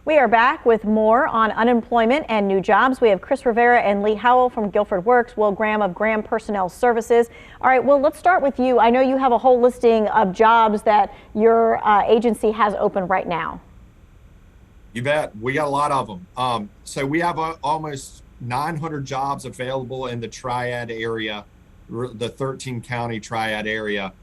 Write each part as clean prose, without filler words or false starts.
We are back with more on unemployment and new jobs. We have Chris Rivera and Lee Howell from Guilford Works, Will Graham of Graham Personnel Services. All right, Will, let's start with you. I know you have a whole listing of jobs that your agency has open right now. You bet. We got a lot of them. So we have almost 900 jobs available in the Triad area, the 13 county Triad area.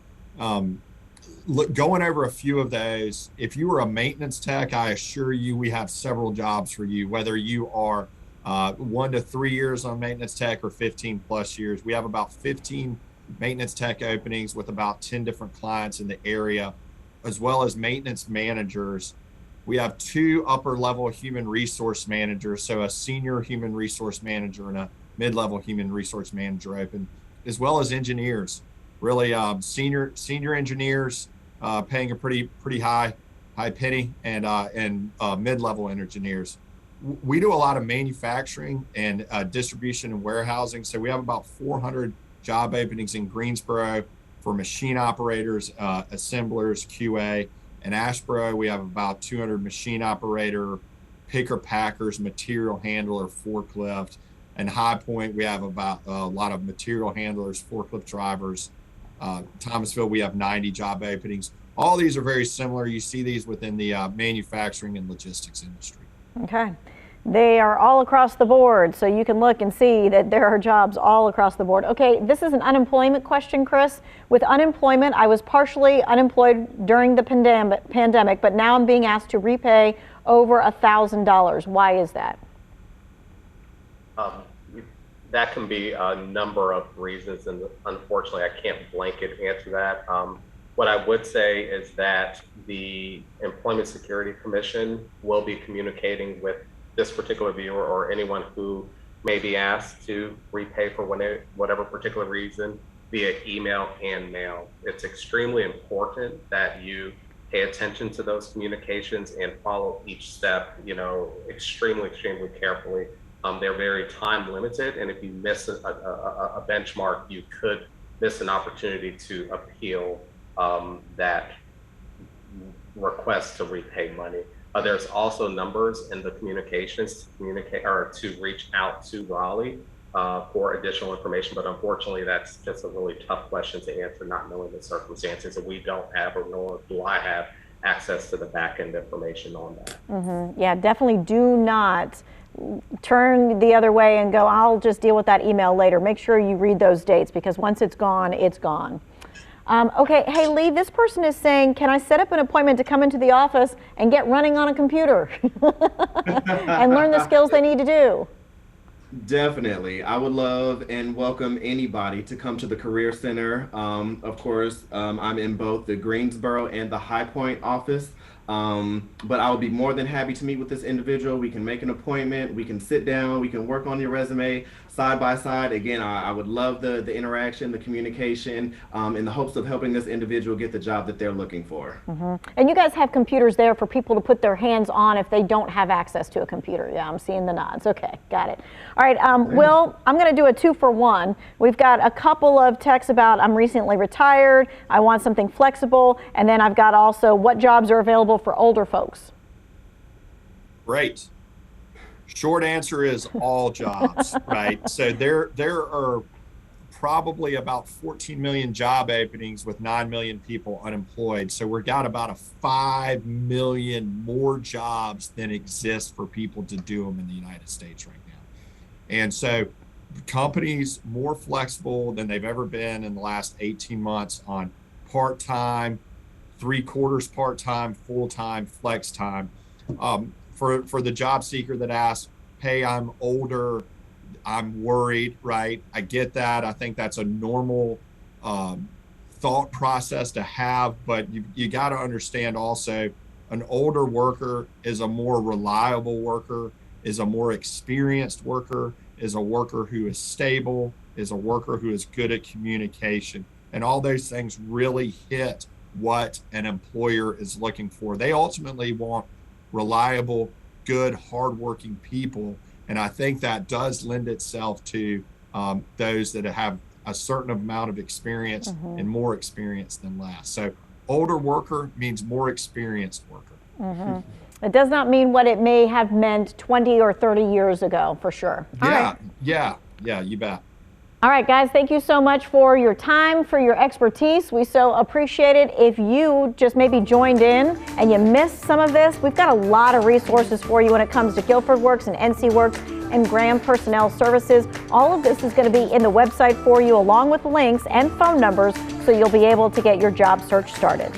Look, going over a few of those, if you were a maintenance tech, I assure you we have several jobs for you, whether you are 1 to 3 years on maintenance tech or 15 plus years. We have about 15 maintenance tech openings with about 10 different clients in the area, as well as maintenance managers. We have 2 upper level human resource managers, so a senior human resource manager and a mid-level human resource manager open, as well as engineers. Really, senior engineers paying a pretty high penny, and mid-level engineers. We do a lot of manufacturing and distribution and warehousing. So we have about 400 job openings in Greensboro for machine operators, assemblers, QA. In Asheboro, we have about 200 machine operator, picker packers, material handler, forklift. And High Point, we have about a lot of material handlers, forklift drivers. Thomasville, we have 90 job openings. All these are very similar. You see these within the manufacturing and logistics industry. Okay. They are all across the board, so you can look and see that there are jobs all across the board. Okay, this is an unemployment question, Chris. With unemployment, I was partially unemployed during the pandemic, but now I'm being asked to repay over $1,000. Why is that? That can be a number of reasons, and unfortunately, I can't blanket answer that. What I would say is that the Employment Security Commission will be communicating with this particular viewer or anyone who may be asked to repay for whatever particular reason via email and mail. It's extremely important that you pay attention to those communications and follow each step, extremely carefully. They're very time limited, and if you miss a benchmark, you could miss an opportunity to appeal that request to repay money. There's also numbers in the communications to communicate or to reach out to Raleigh for additional information, but unfortunately, that's just a really tough question to answer, not knowing the circumstances, and we don't have, or nor do I have, access to the back end information on that. Mm-hmm. Yeah, definitely do not turn the other way and go, I'll just deal with that email later. Make sure you read those dates, because once it's gone, it's gone. Okay, hey Lee, this person is saying, can I set up an appointment to come into the office and get running on a computer and learn the skills they need to do? Definitely. I would love and welcome anybody to come to the Career Center. Of course, I'm in both the Greensboro and the High Point office. But I would be more than happy to meet with this individual. We can make an appointment, we can sit down, we can work on your resume side by side. Again, I would love the interaction, the communication, in the hopes of helping this individual get the job that they're looking for. Mm-hmm. And you guys have computers there for people to put their hands on if they don't have access to a computer. Yeah, I'm seeing the nods. Okay, got it. All right, Will, I'm going to do a 2-for-1. We've got a couple of texts about I'm recently retired, I want something flexible, and then I've got also what jobs are available for older folks. Great. Short answer is all jobs, right? So there are probably about 14 million job openings with 9 million people unemployed. So we've got about a 5 million more jobs than exist for people to do them in the United States right now. And so companies more flexible than they've ever been in the last 18 months on part-time, 3/4 part-time, full-time, flex time. For the job seeker that asks, hey, I'm older, I'm worried, right? I get that. I think that's a normal thought process to have, but you got to understand also an older worker is a more reliable worker, is a more experienced worker, is a worker who is stable, is a worker who is good at communication. And all those things really hit what an employer is looking for. They ultimately want reliable, good, hardworking people. And I think that does lend itself to those that have a certain amount of experience and more experience than less. So older worker means more experienced worker. It does not mean what it may have meant 20 or 30 years ago, for sure. All right. Yeah, you bet. All right, guys, thank you so much for your time, for your expertise. We so appreciate it. If you just maybe joined in and you missed some of this, we've got a lot of resources for you when it comes to Guilford Works and NC Works and Graham Personnel Services. All of this is going to be in the website for you, along with links and phone numbers, so you'll be able to get your job search started.